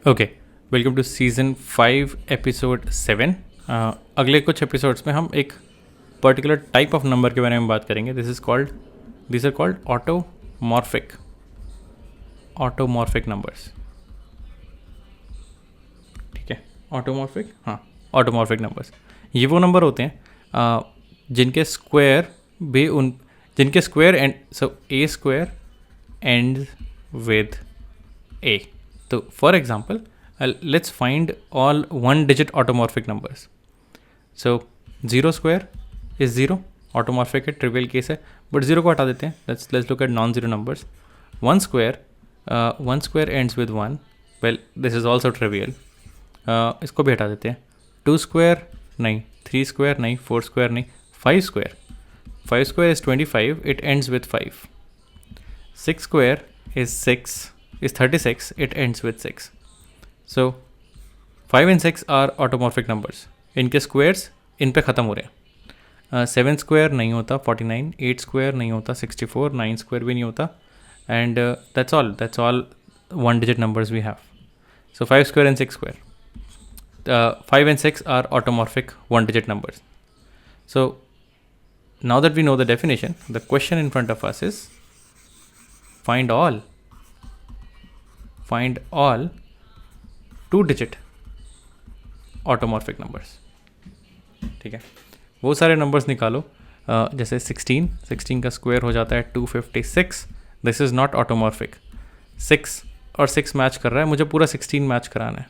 Okay, welcome to season 5 episode 7। अगले कुछ episodes में हम एक पर्टिकुलर टाइप ऑफ नंबर के बारे में बात करेंगे। This are called automorphic numbers. ठीक है, ऑटोमॉर्फिक नंबर्स ये वो नंबर होते हैं जिनके square end a square end with a. तो for example, let's find all one digit automorphic numbers. So 0 square is 0, automorphic है, trivial case है, but 0 को हटा देते हैं. Let's look at non-zero numbers. 1 square ends with 1. Well, this is also trivial. इसको भी हटा देते हैं. 2 square नहीं, 3 square नहीं, 4 square नहीं, 5 square is 25, it ends with 5. 6 square is 36, it ends with 6. So 5 and 6 are automorphic numbers. इनके squares इन पे ख़त्म हो रहे हैं. 7 square नहीं होता 49, 8 square नहीं होता 64, 9 square भी नहीं होता, and that's all one digit numbers we have. So 5 square and 6 square. 5 and 6 are automorphic one digit numbers. So now that we know the definition, the question in front of us is find all 2 digit automorphic numbers. ठीक है, वो सारे numbers निकालो. जैसे 16 का square हो जाता है 256. This is not ऑटोमॉर्फिक. 6 और 6 मैच कर रहा है, मुझे पूरा 16 मैच कराना है.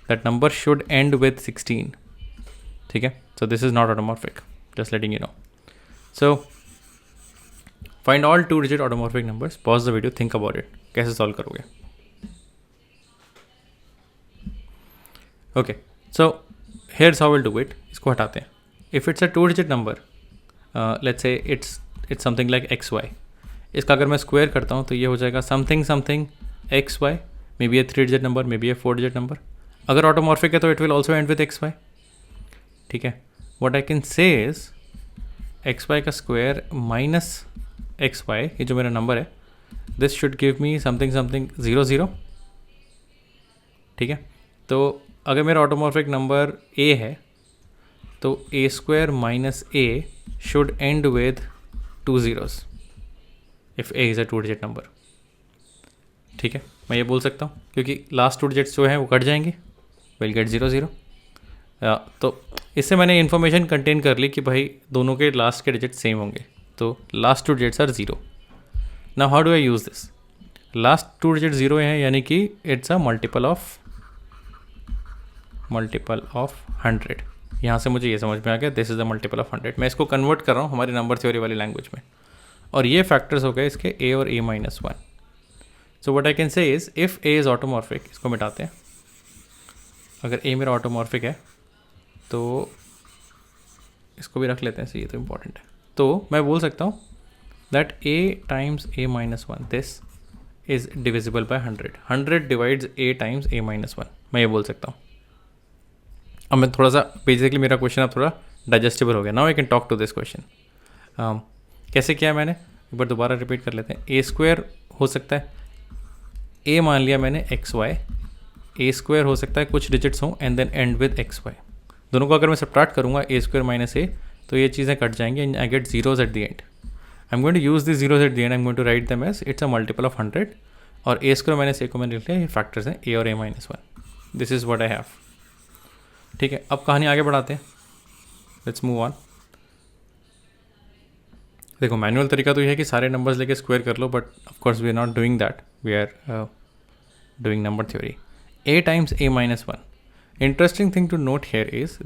That number should end with 16. ठीक है, so this is not automorphic, just letting you know. So find all 2 digit automorphic numbers. Pause the video, think about it. कैसे सॉल्व करोगे? Okay, so here's how will do it. इसको हटाते हैं. If it's a 2 digit number, let's say it's something like XY. इसका अगर मैं square करता हूँ तो ये हो जाएगा something XY. May be A 3 digit number, may be A 4 digit number. अगर ऑटोमॉर्फिक है तो it will also and with XY. ठीक है, व्हाट आई कैन से इज XY का स्क्वायर माइनस XY, ये जो मेरा नंबर है, this should give me something 0. ठीक है, तो अगर मेरा ऑटोमॉर्फिक नंबर A है तो A square minus A should end with 2 zeros if A is a 2 digit number. ठीक है, मैं ये बोल सकता हूँ क्योंकि लास्ट 2 डिजिट्स जो हैं वो कट जाएंगे. Will get 0. तो इससे मैंने इन्फॉर्मेशन कंटेन कर ली कि भाई दोनों के लास्ट के डिजिट सेम होंगे, तो last 2 digits are 0. Now how do I use this? Last 2 digit 0 हैं, यानी कि इट्स अ मल्टीपल ऑफ 100. यहाँ से मुझे ये समझ में आ गया, this is the multiple of 100. मैं इसको कन्वर्ट कर रहा हूँ हमारी नंबर थ्योरी वाली लैंग्वेज में, और ये फैक्टर्स हो गए इसके A और A-1. So what I can say is if A is automorphic, इसको मिटाते हैं. अगर A मेरा ऑटोमॉर्फिक है तो इसको भी रख लेते हैं, ये तो इम्पॉर्टेंट है. तो मैं बोल सकता हूँ that A times A-1, this is divisible by 100. 100 divides A times A-1. मैं ये बोल सकता हूँ. अब मैं थोड़ा सा, बेसिकली मेरा क्वेश्चन अब थोड़ा डाइजेस्टेबल हो गया. Now I can talk to this question. कैसे किया मैंने, एक बार दोबारा रिपीट कर लेते हैं. A स्क्वायर हो सकता है, A मान लिया मैंने XY. A स्क्वायर हो सकता है कुछ डिजिट्स हों and then end with XY. दोनों को अगर मैं सबट्रैक्ट करूँगा A स्क्वायर माइनस A, तो ये चीज़ें कट जाएंगी and I get zeros at the end. I am going to use this zeros at the end. I am going to write them as it's a multiple of 100. और A square minus A को मैंने लिख लिया, ये factors हैं A और A-1. This is what I have. ठीक है, अब कहानी आगे बढ़ाते हैं. Let's move on. देखो, मैनुअल तरीका तो ये है कि सारे नंबर्स लेके स्क्वायर कर लो, but of course we are not doing that. We are doing number theory. A times A-1. Interesting thing to note here is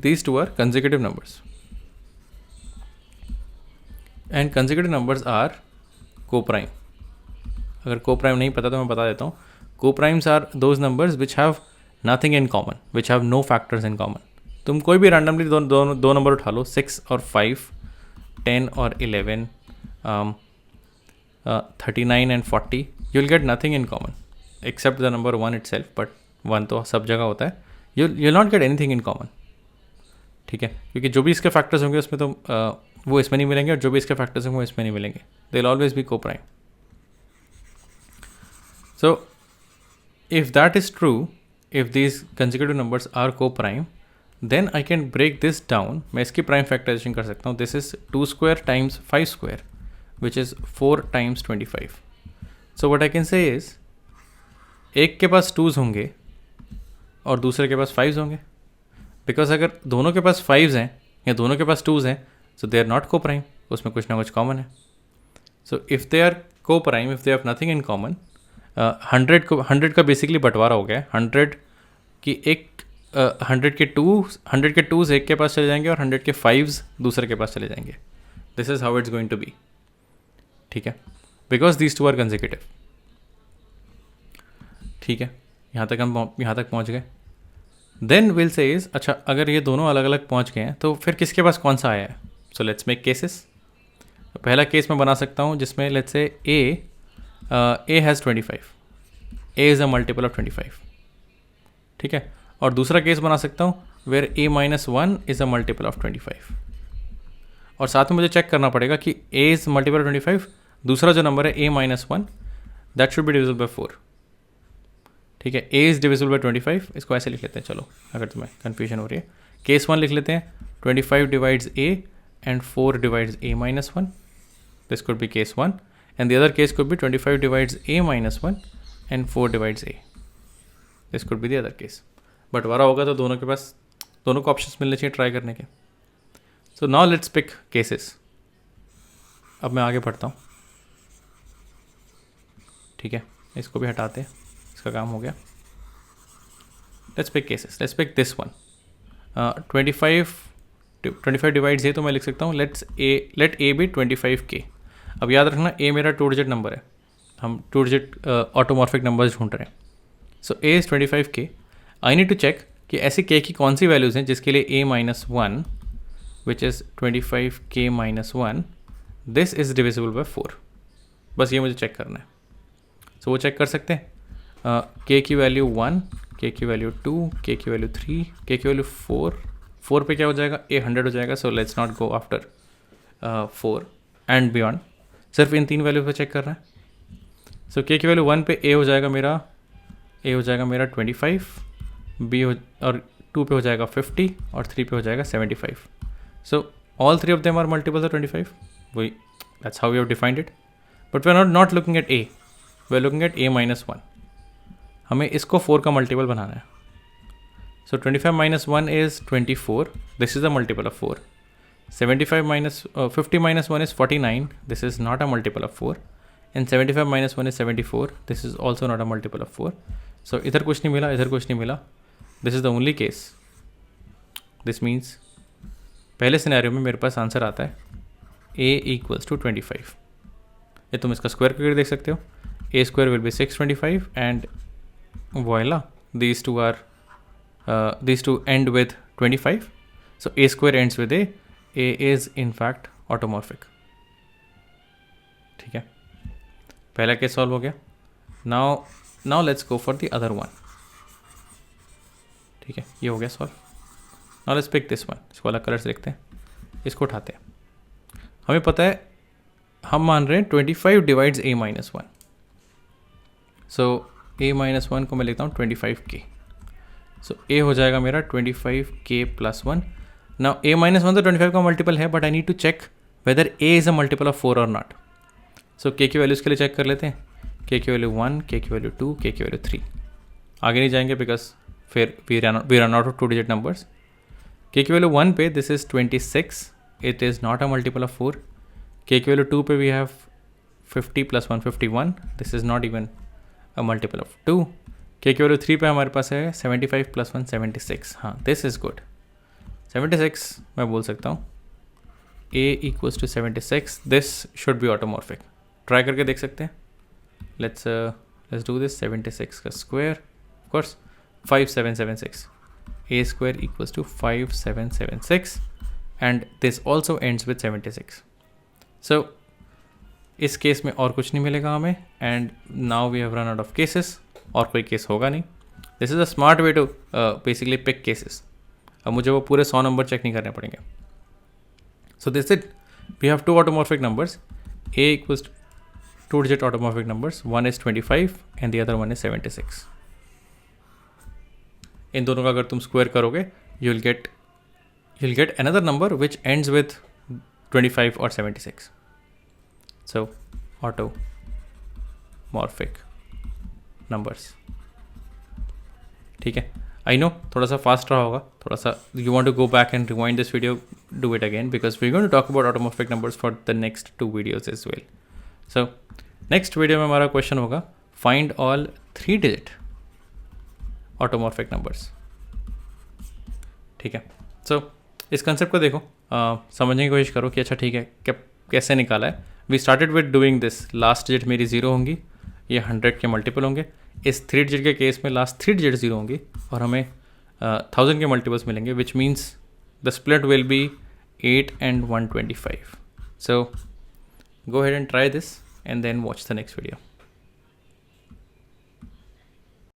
these two are consecutive numbers, and consecutive numbers are co-prime. अगर co-prime नहीं पता तो मैं बता देता हूँ. Co-primes are those numbers which have nothing in common, which have no factors in common. तुम कोई भी रैंडमली दो नंबर उठा लो, 6 और 5, 10 और 11, 39 and 40. You'll get nothing in common except the number 1 itself, but 1 तो सब जगह होता है. You'll not get anything in common. ठीक है, क्योंकि जो भी इसके फैक्टर्स होंगे उसमें तो वो इसमें नहीं मिलेंगे, और जो भी इसके फैक्टर्स होंगे वो इसमें नहीं मिलेंगे. They'll always be co-prime. So if that is true, if these consecutive numbers are co-prime, then I can break this down. मैं इसकी prime factorization कर सकता हूँ. This is 2 square times 5 square, which is 4 times 25. So what I can say is, एक के पास 2s होंगे और दूसरे के पास 5s होंगे. बिकॉज अगर दोनों के पास 5s हैं या दोनों के पास 2s हैं, सो दे आर नॉट को प्राइम. उसमें कुछ ना कुछ कॉमन है. सो इफ़ दे आर को prime, if they have nothing in common, 100 का बेसिकली बंटवारा हो गया. 100 की एक 100 के 2s एक के पास चले जाएंगे और 100 के 5s दूसरे के पास चले जाएंगे. This is how it's going to be. ठीक है, because these two are consecutive. ठीक है, यहाँ तक पहुँच गए. देन विल से इज, अच्छा अगर ये दोनों अलग अलग पहुँच गए हैं तो फिर किसके पास कौन सा आया है. So let's make cases. पहला केस मैं बना सकता हूँ जिसमें let's say a has 25. A is a multiple of 25. ठीक है, और दूसरा केस बना सकता हूँ where a-1 is a multiple of 25. और साथ में मुझे चेक करना पड़ेगा कि a इज़ मल्टीपल ऑफ 25, दूसरा जो नंबर है a-1 that should be divisible by 4. ठीक है, a इज़ डिविजिबल बाय 25. इसको ऐसे लिख लेते हैं. चलो, अगर तुम्हें कन्फ्यूजन हो रही है, केस 1 लिख लेते हैं. 25 divides a and 4 divides a-1. This could be case 1. And the other case could be 25 divides a-1 and 4 divides a. This could be the other case. बंटवारा होगा तो दोनों के पास, दोनों को ऑप्शंस मिलने चाहिए ट्राई करने के. So now let's pick cases. अब मैं आगे बढ़ता हूँ. ठीक है, इसको भी हटाते हैं, इसका काम हो गया. Let's pick cases. Let's pick this one. 25 divides a, तो मैं लिख सकता हूँ लेट ए बी 25k. अब याद रखना, ए मेरा 2 डिजिट नंबर है. हम 2 डिजिट ऑटोमॉर्फिक नंबर्स ढूंढ रहे हैं. So a is 25k. I need to check कि ऐसी k की कौन सी वैल्यूज़ हैं जिसके लिए a-1 which is 25k-1 this is divisible by 4. बस ये मुझे चेक करना है. सो वो चेक कर सकते हैं. k की वैल्यू 1, k की वैल्यू 2, k की वैल्यू 3, k की वैल्यू 4 पे क्या हो जाएगा, a 100 हो जाएगा. So let's not go after 4 and beyond. सिर्फ इन 3 वैल्यू पे चेक कर रहा है. सो k की वैल्यू 1 पे a हो जाएगा मेरा 25, b और 2 पे हो जाएगा 50 और 3 पे हो जाएगा 75. So all 3 of them are multiples of 25. वही, that's how we have defined it. But we are not looking at a, we are looking at a-1. हमें इसको 4 का मल्टीपल बनाना है. So 25 minus 1 is 24. This is a multiple of 4. 50 minus 1 is 49. This is not a multiple of 4. And 75 minus 1 is 74. This is also not a multiple of 4. So इधर कुछ नहीं मिला, इधर कुछ नहीं मिला. This is the only case. This means पहले scenario में मेरे पास आंसर आता है a equals to 25. ये तुम इसका स्क्वायर करके देख सकते हो. a square will be 625 and voila, these two end with 25. So a square ends with a. A is in fact automorphic. ठीक है, पहला केस सॉल्व हो गया. Now let's go for the other one. ठीक है, ये हो गया solve. Now let's pick this one. इसको अलग कलर से लिखते हैं, इसको उठाते हैं. हमें पता है, हम मान रहे हैं 25 डिवाइड्स a-1. सो a-1 को मैं लिखता हूँ 25k. सो a हो जाएगा मेरा 25k plus 1. नाउ a-1 तो 25 का मल्टीपल है, but I need to check whether a is a multiple of 4 और नॉट. सो k की वैल्यूज़ के लिए चेक कर लेते हैं. k की वैल्यू 1, k की वैल्यू 2, k की वैल्यू 3. आगे नहीं जाएंगे बिकॉज फिर we run out of 2 digit numbers. k की वैल्यू 1 पे this is 26. It is not a multiple of 4. k की वैल्यू 2 पे we have 50 plus 1 51. This is not even a multiple of 2. k की value 3 पे हमारे पास है 75 plus 1 76. हाँ, this is good. 76 मैं बोल सकता हूँ a equals to 76. This should be automorphic. Try करके देख सकते हैं. Let's do this. 76 का square of course 5776. a square equals to 5776 and this also ends with 76. So इस केस में और कुछ नहीं मिलेगा हमें. And now we have run out of cases. और कोई केस होगा नहीं. This is a smart way to basically pick cases. अब मुझे वो पूरे 100 नंबर चेक नहीं करने पड़ेंगे. So this it. We have 2 automorphic numbers. a equals 2 digit automorphic numbers. One is 25 and the other one is 76. इन दोनों का अगर तुम स्क्वायर करोगे you will get another number which ends with 25 और 76. सो ऑटोमॉर्फिक नंबर्स. ठीक है, आई नो थोड़ा सा फास्ट रहा होगा, थोड़ा सा you want to go back and rewind this video, do it again because we going to talk about automorphic numbers for the next 2 videos as well. So next video में हमारा question होगा find all 3 digit automorphic numbers. ठीक है, सो इस concept को देखो, समझने की कोशिश करो कि अच्छा ठीक है कैसे निकाला है. We started with doing this. Last digit मेरी 0 होंगी, ये 100 के मल्टीपल होंगे. इस 3 डिजिट के केस में लास्ट 3 डिजिट 0 होंगी और हमें 1000 के मल्टीपल्स मिलेंगे, which means the split will be 8 and 125. So go ahead and try this and then watch the next video.